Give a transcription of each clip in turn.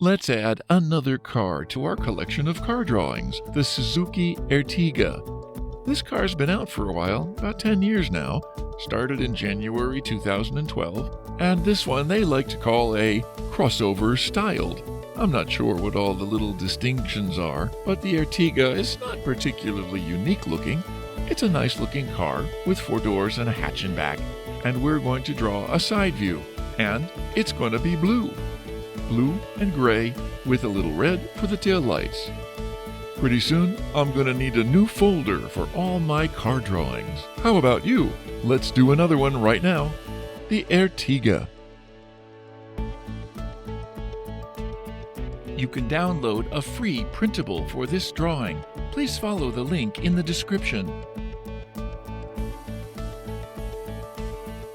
Let's add another car to our collection of car drawings, the Suzuki Ertiga. This car's been out for a while, about 10 years now, started in January 2012, and this one they like to call a crossover styled. I'm not sure what all the little distinctions are, but the Ertiga is not particularly unique looking. It's a nice looking car with 4 doors and a hatch in back, and we're going to draw a side view, and it's going to be blue. Blue and gray with a little red for the tail lights. Pretty soon, I'm going to need a new folder for all my car drawings. How about you? Let's do another one right now. The Ertiga. You can download a free printable for this drawing. Please follow the link in the description.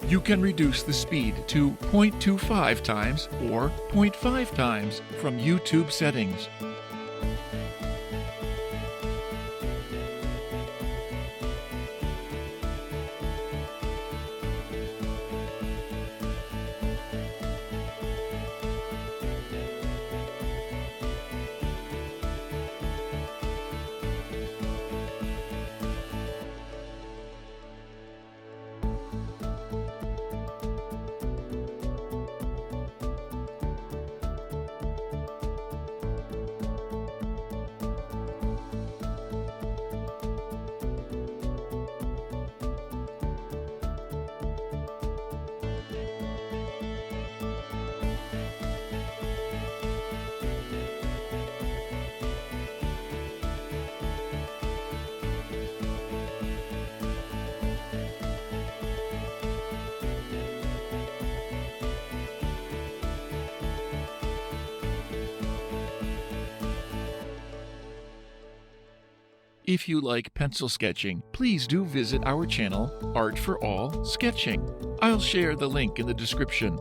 You can reduce the speed to 0.25 times or 0.5 times from YouTube settings. If you like pencil sketching, please do visit our channel, Art for All Sketching. I'll share the link in the description.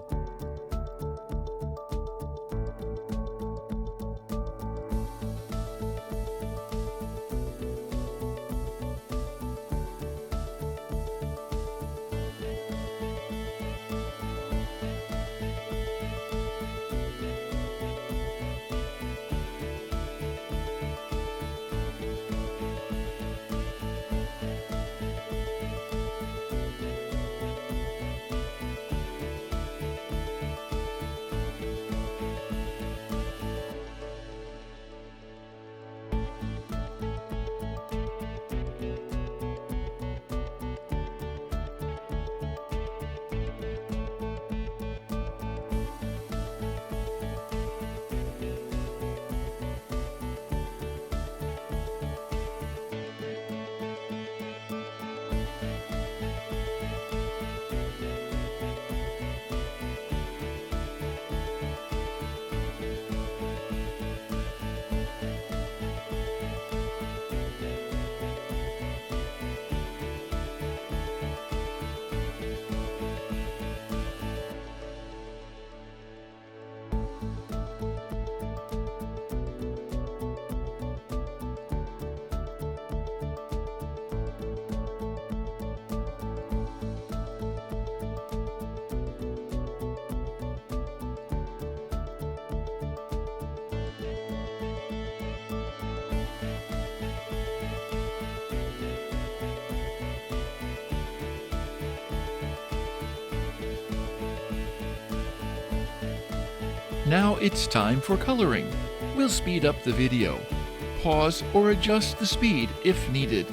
Now it's time for coloring. We'll speed up the video. Pause or adjust the speed if needed.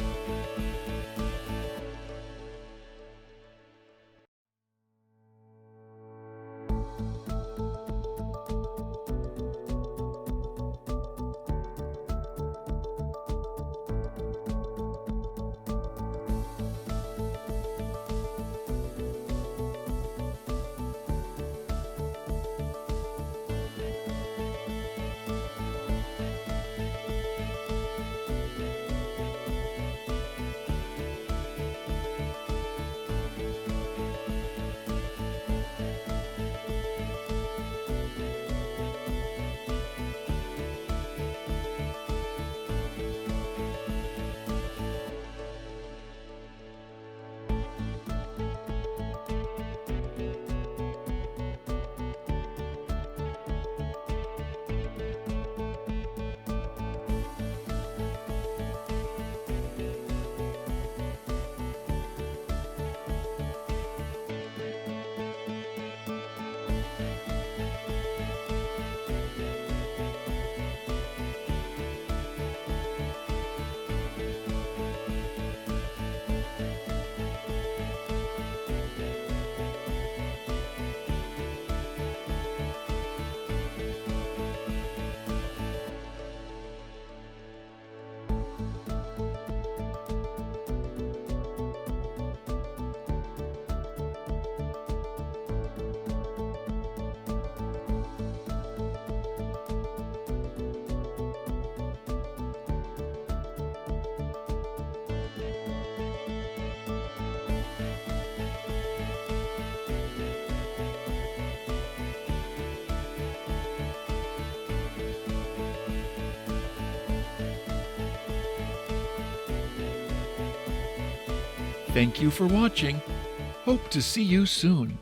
Thank you for watching. Hope to see you soon.